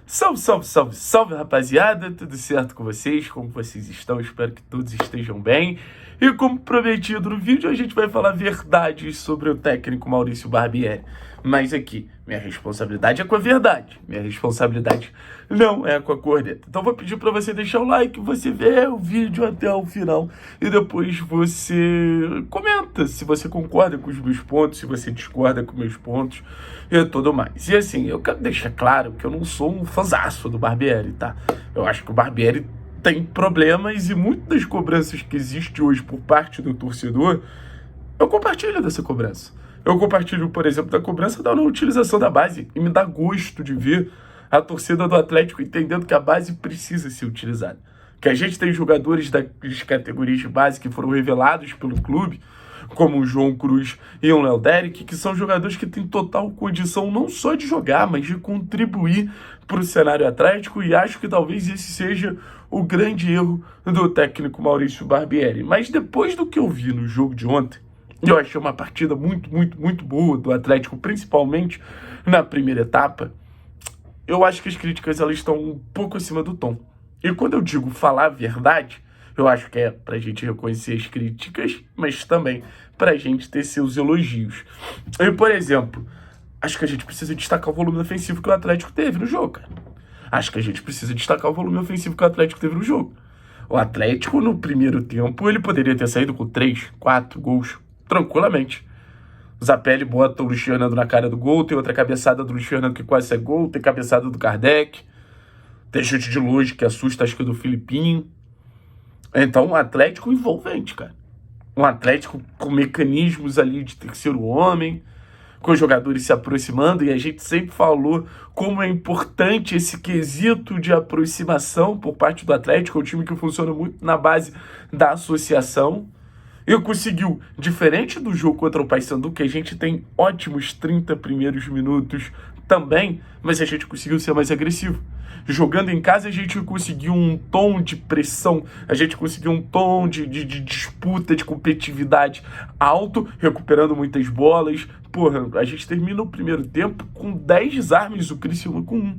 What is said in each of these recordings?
Salve, salve, salve, salve, rapaziada! Tudo certo com vocês? Como vocês estão? Espero que todos estejam bem. E como prometido no vídeo, a gente vai falar verdades sobre o técnico Maurício Barbieri. Mas aqui, minha responsabilidade é com a verdade. Minha responsabilidade não é com a corneta. Então vou pedir para você deixar o like, você ver o vídeo até o final. E depois você comenta se você concorda com os meus pontos, se você discorda com meus pontos e tudo mais. E assim, eu quero deixar claro que eu não sou um fãzaço do Barbieri, tá? Eu acho que o Barbieri tem problemas e muitas das cobranças que existem hoje por parte do torcedor, eu compartilho dessa cobrança. Eu compartilho, por exemplo, da cobrança da não utilização da base. E me dá gosto de ver a torcida do Atlético entendendo que a base precisa ser utilizada. Que a gente tem jogadores das categorias de base que foram revelados pelo clube, como o João Cruz e o Léo Derek, que são jogadores que têm total condição não só de jogar, mas de contribuir para o cenário atlético, e acho que talvez esse seja o grande erro do técnico Maurício Barbieri. Mas depois do que eu vi no jogo de ontem, eu achei uma partida muito boa do Atlético, principalmente na primeira etapa. Eu acho que as críticas elas estão um pouco acima do tom. E quando eu digo falar a verdade, eu acho que é pra gente reconhecer as críticas, mas também pra gente ter seus elogios. Eu, por exemplo, acho que a gente precisa destacar o volume ofensivo que o Atlético teve no jogo, cara. Acho que a gente precisa destacar o volume ofensivo que o Atlético teve no jogo. O Atlético, no primeiro tempo, ele poderia ter saído com 3, 4 gols, tranquilamente. O Zapelli bota o Luiz Fernando na cara do gol, tem outra cabeçada do Luiz Fernando que quase sai gol, tem cabeçada do Kardec, tem chute de longe que assusta, acho que do Filipinho. Então, um Atlético envolvente, cara. Um Atlético com mecanismos ali de terceiro homem, com os jogadores se aproximando, e a gente sempre falou como é importante esse quesito de aproximação por parte do Atlético, é um time que funciona muito na base da associação. E conseguiu, diferente do jogo contra o Paysandu, que a gente tem ótimos 30 primeiros minutos também, mas a gente conseguiu ser mais agressivo. Jogando em casa, a gente conseguiu um tom de pressão, a gente conseguiu um tom de disputa, de competitividade alto, recuperando muitas bolas. Porra, a gente termina o primeiro tempo com 10 desarmes, o Criciúma com 1.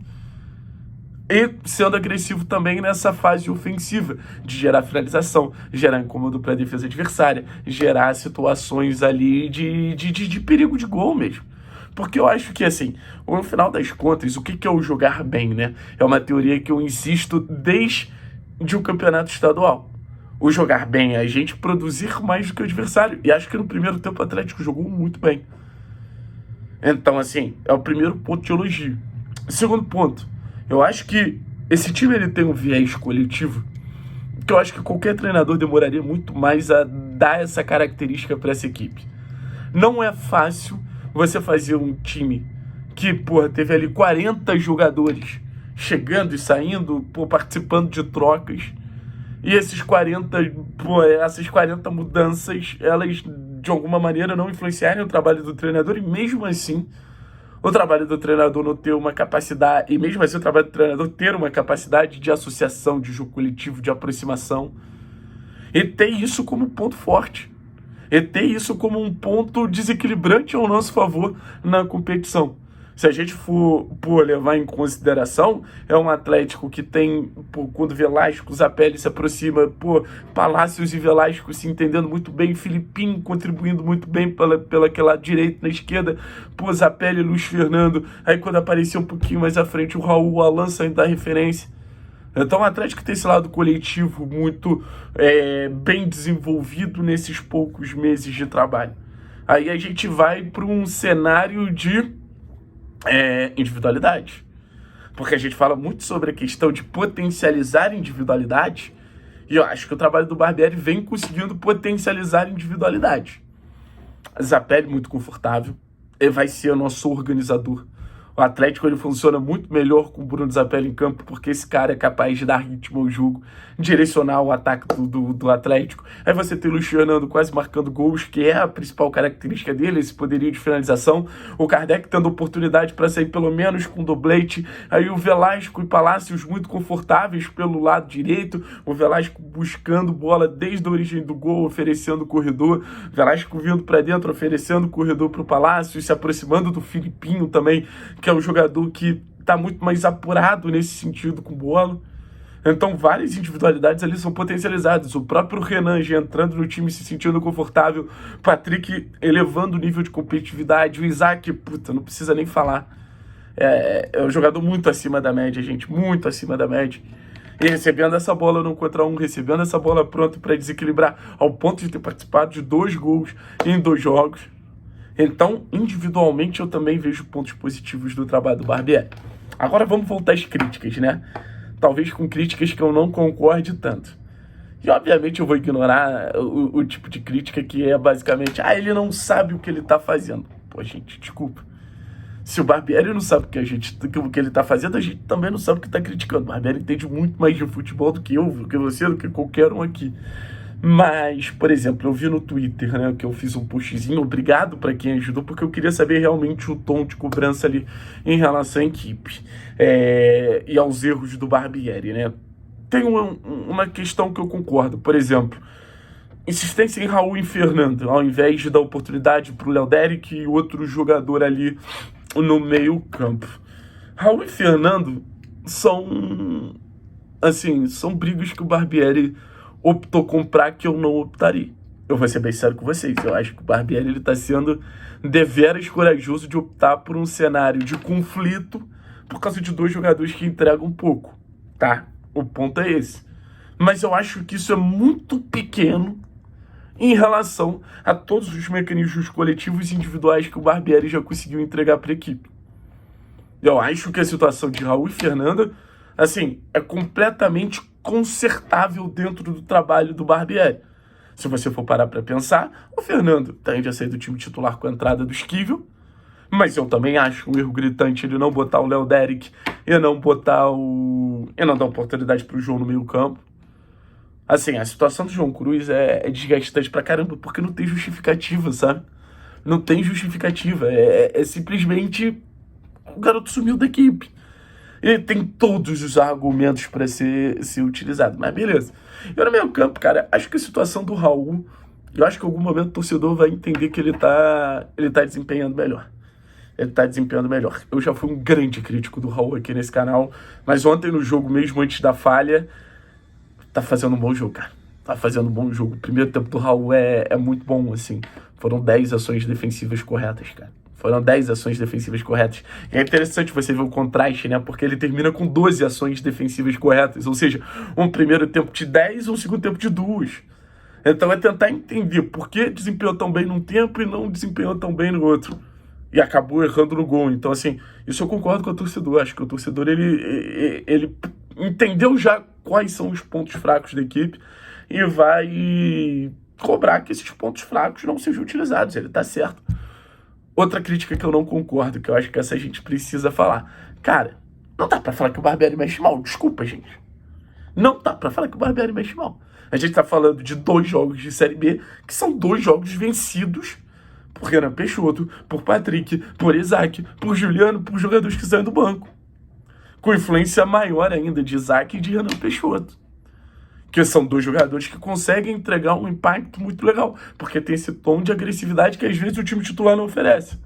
E sendo agressivo também nessa fase ofensiva, de gerar finalização, gerar incômodo para a defesa adversária, gerar situações ali de perigo de gol mesmo. Porque eu acho que, assim, no final das contas, o que é o jogar bem, né? É uma teoria que eu insisto desde o campeonato estadual. O jogar bem é a gente produzir mais do que o adversário. E acho que no primeiro tempo o Atlético jogou muito bem. Então, assim, é o primeiro ponto de elogio. Segundo ponto, eu acho que esse time ele tem um viés coletivo que eu acho que qualquer treinador demoraria muito mais a dar essa característica para essa equipe. Não é fácil você fazer um time que, porra, teve ali 40 jogadores chegando e saindo, participando de trocas, e essas 40 mudanças, elas de alguma maneira não influenciarem o trabalho do treinador, e mesmo assim o trabalho do treinador não ter uma capacidade, e mesmo assim o trabalho do treinador ter uma capacidade de associação, de jogo coletivo, de aproximação, e ter isso como ponto forte, e ter isso como um ponto desequilibrante ao nosso favor na competição. Se a gente for levar em consideração, é um Atlético que tem, quando Velasco, Zapelli se aproxima, Palácios e Velasco se entendendo muito bem, Filipinho contribuindo muito bem pela aquele lado direito, na esquerda, Zapelli e Luiz Fernando, aí quando aparecia um pouquinho mais à frente o Raul, o Alan saindo da referência. Então o Atlético tem esse lado coletivo muito bem desenvolvido nesses poucos meses de trabalho. Aí a gente vai para um cenário de individualidade, porque a gente fala muito sobre a questão de potencializar individualidade, e eu acho que o trabalho do Barbieri vem conseguindo potencializar individualidade. Zapelli muito confortável, ele vai ser o nosso organizador. O Atlético ele funciona muito melhor com o Bruno Zapelli em campo, porque esse cara é capaz de dar ritmo ao jogo, direcionar o ataque do Atlético. Aí você tem o Luiz Fernando quase marcando gols, que é a principal característica dele, esse poderio de finalização. O Kardec tendo oportunidade para sair pelo menos com doblete. Aí o Velasco e Palácios muito confortáveis pelo lado direito. O Velasco buscando bola desde a origem do gol, oferecendo corredor. O Velasco vindo para dentro, oferecendo corredor para o Palácios, se aproximando do Filipinho também, que é um jogador que tá muito mais apurado nesse sentido com bola. Então, várias individualidades ali são potencializadas. O próprio Renan já entrando no time, se sentindo confortável. Patrick elevando o nível de competitividade. O Isaac, puta, não precisa nem falar. É um jogador muito acima da média, gente. Muito acima da média. E recebendo essa bola no 1-contra-1, recebendo essa bola pronta para desequilibrar, ao ponto de ter participado de 2 gols em 2 jogos. Então, individualmente, eu também vejo pontos positivos do trabalho do Barbieri. Agora vamos voltar às críticas, né? Talvez com críticas que eu não concorde tanto. E, obviamente, eu vou ignorar o tipo de crítica que é basicamente, ele não sabe o que ele tá fazendo. Pô, gente, desculpa. Se o Barbieri não sabe o que ele tá fazendo, a gente também não sabe o que tá criticando. O Barbieri entende muito mais de futebol do que eu, do que você, do que qualquer um aqui. Mas, por exemplo, eu vi no Twitter, né, que eu fiz um postzinho, obrigado para quem ajudou, porque eu queria saber realmente o tom de cobrança ali em relação à equipe e aos erros do Barbieri, né? Tem uma questão que eu concordo, por exemplo, insistência em Raul e Fernando, ao invés de dar oportunidade para o Léo Derek e outro jogador ali no meio campo. Raul e Fernando são brigas que o Barbieri optou comprar que eu não optaria. Eu vou ser bem sério com vocês. Eu acho que o Barbieri ele tá sendo deveras corajoso de optar por um cenário de conflito por causa de 2 jogadores que entregam pouco, tá? O ponto é esse. Mas eu acho que isso é muito pequeno em relação a todos os mecanismos coletivos e individuais que o Barbieri já conseguiu entregar para a equipe. Eu acho que a situação de Raul e Fernanda, é completamente consertável dentro do trabalho do Barbieri. Se você for parar para pensar, o Fernando tende a sair do time titular com a entrada do Esquivel, mas eu também acho um erro gritante ele não botar o Léo Derek e não dar oportunidade para o João no meio campo. A situação do João Cruz é desgastante pra caramba, porque não tem justificativa, sabe? Não tem justificativa. É simplesmente o garoto sumiu da equipe. Ele tem todos os argumentos para ser utilizado, mas beleza. E no meio campo, cara, acho que a situação do Raul, eu acho que em algum momento o torcedor vai entender que ele tá desempenhando melhor. Ele tá desempenhando melhor. Eu já fui um grande crítico do Raul aqui nesse canal, mas ontem no jogo, mesmo antes da falha, tá fazendo um bom jogo, cara. Tá fazendo um bom jogo. O primeiro tempo do Raul é muito bom, Foram 10 ações defensivas corretas, cara. Foram 10 ações defensivas corretas. E é interessante você ver o contraste, né? Porque ele termina com 12 ações defensivas corretas. Ou seja, um primeiro tempo de 10 e um segundo tempo de 2. Então é tentar entender por que desempenhou tão bem num tempo e não desempenhou tão bem no outro. E acabou errando no gol. Então, isso eu concordo com o torcedor. Acho que o torcedor, ele entendeu já quais são os pontos fracos da equipe e vai cobrar que esses pontos fracos não sejam utilizados. Ele tá certo. Outra crítica que eu não concordo, que eu acho que essa gente precisa falar. Cara, não dá pra falar que o Barbieri mexe mal. Desculpa, gente. Não dá pra falar que o Barbieri mexe mal. A gente tá falando de 2 jogos de Série B, que são 2 jogos vencidos por Renan Peixoto, por Patrick, por Isaac, por Juliano, por jogadores que saem do banco. Com influência maior ainda de Isaac e de Renan Peixoto. Que são 2 jogadores que conseguem entregar um impacto muito legal, porque tem esse tom de agressividade que às vezes o time titular não oferece.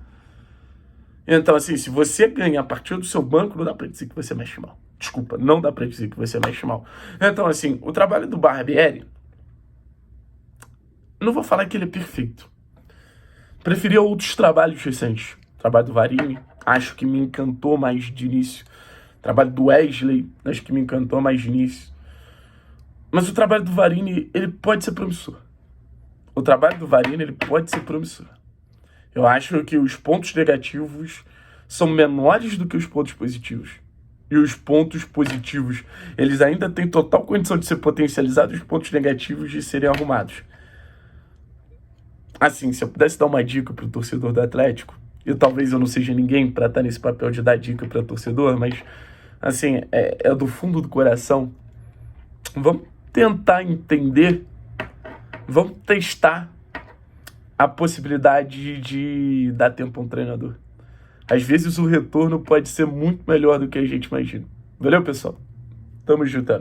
Então, se você ganha a partir do seu banco, não dá pra dizer que você mexe mal. Desculpa, não dá pra dizer que você mexe mal. Então, o trabalho do Barbieri, não vou falar que ele é perfeito. Preferia outros trabalhos recentes. O trabalho do Varini, acho que me encantou mais de início. O trabalho do Wesley, acho que me encantou mais de início. Mas o trabalho do Varini, ele pode ser promissor. O trabalho do Varini, ele pode ser promissor. Eu acho que os pontos negativos são menores do que os pontos positivos. E os pontos positivos, eles ainda têm total condição de ser potencializados, os pontos negativos de serem arrumados. Se eu pudesse dar uma dica pro torcedor do Atlético, e talvez eu não seja ninguém para estar nesse papel de dar dica para torcedor, mas, é do fundo do coração. Vamos tentar entender, vamos testar a possibilidade de dar tempo a um treinador. Às vezes o retorno pode ser muito melhor do que a gente imagina. Valeu, pessoal? Tamo junto,